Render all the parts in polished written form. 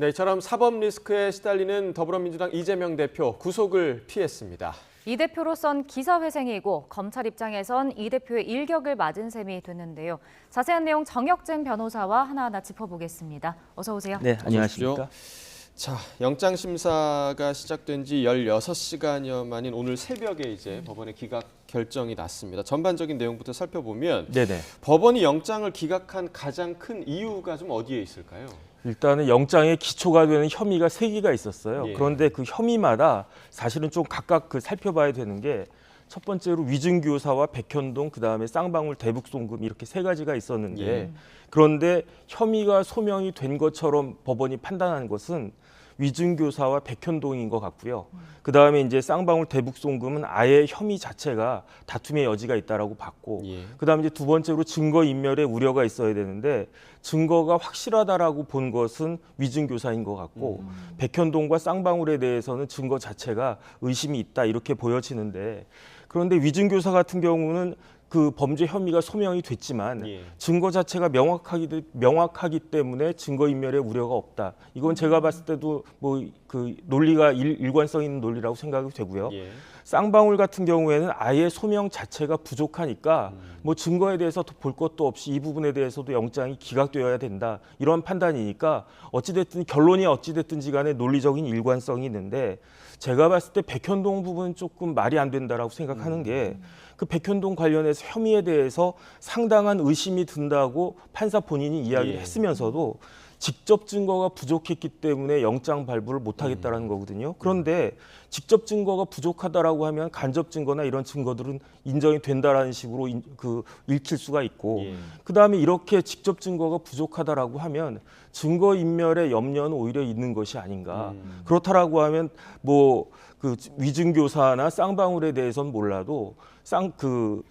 네, 이처럼 사법 리스크에 시달리는 더불어민주당 이재명 대표 구속을 피했습니다. 이 대표로선 기사회생이고 검찰 입장에선 이 대표의 일격을 맞은 셈이 됐는데요. 자세한 내용 정혁진 변호사와 하나하나 짚어보겠습니다. 어서 오세요. 네, 안녕하십니까. 자, 영장 심사가 시작된 지 16시간여 만인 오늘 새벽에 이제 법원의 기각 결정이 났습니다. 전반적인 내용부터 살펴보면 법원이 영장을 기각한 가장 큰 이유가 좀 어디에 있을까요? 일단은 영장에 기초가 되는 혐의가 3개가 있었어요. 그런데 그 혐의마다 사실은 좀 각각 살펴봐야 되는 게 첫 번째로 위증교사와 백현동, 그다음에 쌍방울 대북송금 이렇게 3가지가 있었는데 그런데 혐의가 소명이 된 것처럼 법원이 판단한 것은 위증교사와 백현동인 것 같고요. 그다음에 이제 쌍방울 대북송금은 아예 혐의 자체가 다툼의 여지가 있다라고 봤고, 그다음에 이제 두 번째로 증거 인멸의 우려가 있어야 되는데 증거가 확실하다라고 본 것은 위증교사인 것 같고, 백현동과 쌍방울에 대해서는 증거 자체가 의심이 있다 이렇게 보여지는데, 그런데 위증교사 같은 경우는 그 범죄 혐의가 소명이 됐지만 증거 자체가 명확하기 때문에 증거인멸의 우려가 없다. 이건 제가 봤을 때도 뭐 그 논리가 일관성 있는 논리라고 생각이 되고요. 쌍방울 같은 경우에는 아예 소명 자체가 부족하니까 뭐 증거에 대해서 볼 것도 없이 이 부분에 대해서도 영장이 기각되어야 된다. 이런 판단이니까 어찌됐든 결론이 어찌됐든지 간에 논리적인 일관성이 있는데 제가 봤을 때 백현동 부분은 조금 말이 안 된다라고 생각하는 게 그 백현동 관련해서 혐의에 대해서 상당한 의심이 든다고 판사 본인이 이야기를 했으면서도 직접 증거가 부족했기 때문에 영장 발부를 못하겠다라는 거거든요. 그런데 직접 증거가 부족하다라고 하면 간접 증거나 이런 증거들은 인정이 된다라는 식으로 읽힐 수가 있고, 그다음에 이렇게 직접 증거가 부족하다라고 하면 증거 인멸의 염려는 오히려 있는 것이 아닌가. 그렇다라고 하면 뭐 그 위증교사나 쌍방울에 대해서는 몰라도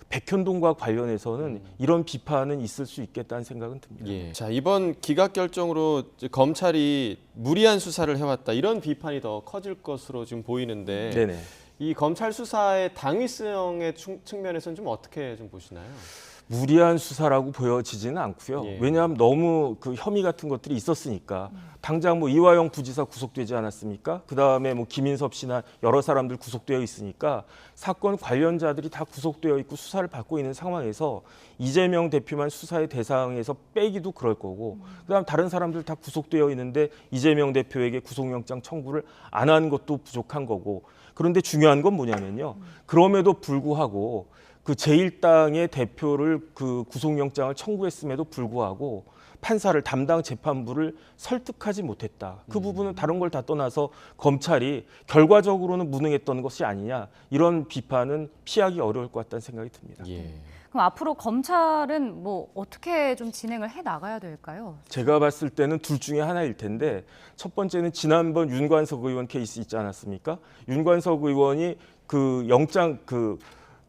백현동과 관련해서는 이런 비판은 있을 수 있겠다는 생각은 듭니다. 자, 이번 기각 결정으로 검찰이 무리한 수사를 해왔다 이런 비판이 더 커질 것으로 지금 보이는데 이 검찰 수사의 당위성의 측면에서는 좀 어떻게 좀 보시나요? 무리한 수사라고 보여지지는 않고요. 왜냐하면 너무 그 혐의 같은 것들이 있었으니까. 당장 뭐 이화영 부지사 구속되지 않았습니까? 그다음에 뭐 김인섭 씨나 여러 사람들 구속되어 있으니까 사건 관련자들이 다 구속되어 있고 수사를 받고 있는 상황에서 이재명 대표만 수사의 대상에서 빼기도 그럴 거고, 그다음 다른 사람들 다 구속되어 있는데 이재명 대표에게 구속영장 청구를 안 한 것도 부족한 거고. 그런데 중요한 건 뭐냐면요. 그럼에도 불구하고 그 제1당의 대표를 그 구속영장을 청구했음에도 불구하고 판사를 담당 재판부를 설득하지 못했다. 그 부분은 다른 걸 다 떠나서 검찰이 결과적으로는 무능했던 것이 아니냐, 이런 비판은 피하기 어려울 것 같다는 생각이 듭니다. 그럼 앞으로 검찰은 뭐 어떻게 좀 진행을 해 나가야 될까요? 제가 봤을 때는 둘 중에 하나일 텐데, 첫 번째는 지난번 윤관석 의원 케이스 있지 않았습니까? 윤관석 의원이 그 영장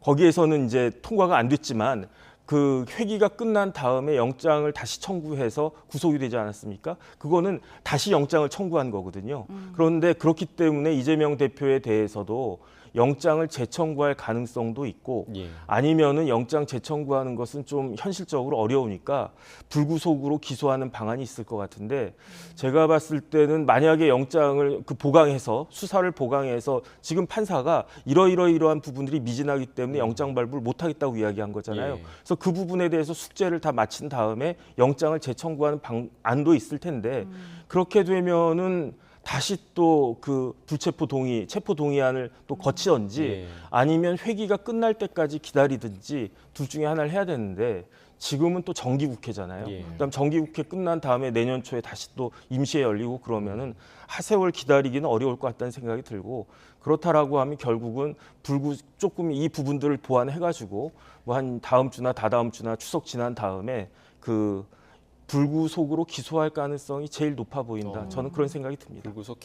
거기에서는 이제 통과가 안 됐지만 그 회기가 끝난 다음에 영장을 다시 청구해서 구속이 되지 않았습니까? 그거는 다시 영장을 청구한 거거든요. 그런데 그렇기 때문에 이재명 대표에 대해서도 영장을 재청구할 가능성도 있고, 아니면은 영장 재청구하는 것은 좀 현실적으로 어려우니까 불구속으로 기소하는 방안이 있을 것 같은데, 제가 봤을 때는 만약에 영장을 보강해서 수사를 보강해서 지금 판사가 이러이러한 부분들이 미진하기 때문에 영장 발부를 못하겠다고 이야기한 거잖아요. 그래서 그 부분에 대해서 숙제를 다 마친 다음에 영장을 재청구하는 방안도 있을 텐데, 그렇게 되면은 다시 또 그 불체포 동의, 체포 동의안을 또 거치든지 아니면 회기가 끝날 때까지 기다리든지 둘 중에 하나를 해야 되는데, 지금은 또 정기국회잖아요. 그다음 정기국회 끝난 다음에 내년 초에 다시 또 임시회 열리고 그러면은 하세월 기다리기는 어려울 것 같다는 생각이 들고, 그렇다라고 하면 결국은 조금 이 부분들을 보완해가지고 뭐 한 다음 주나 다다음 주나 추석 지난 다음에 불구속으로 기소할 가능성이 제일 높아 보인다. 저는 그런 생각이 듭니다. 불구속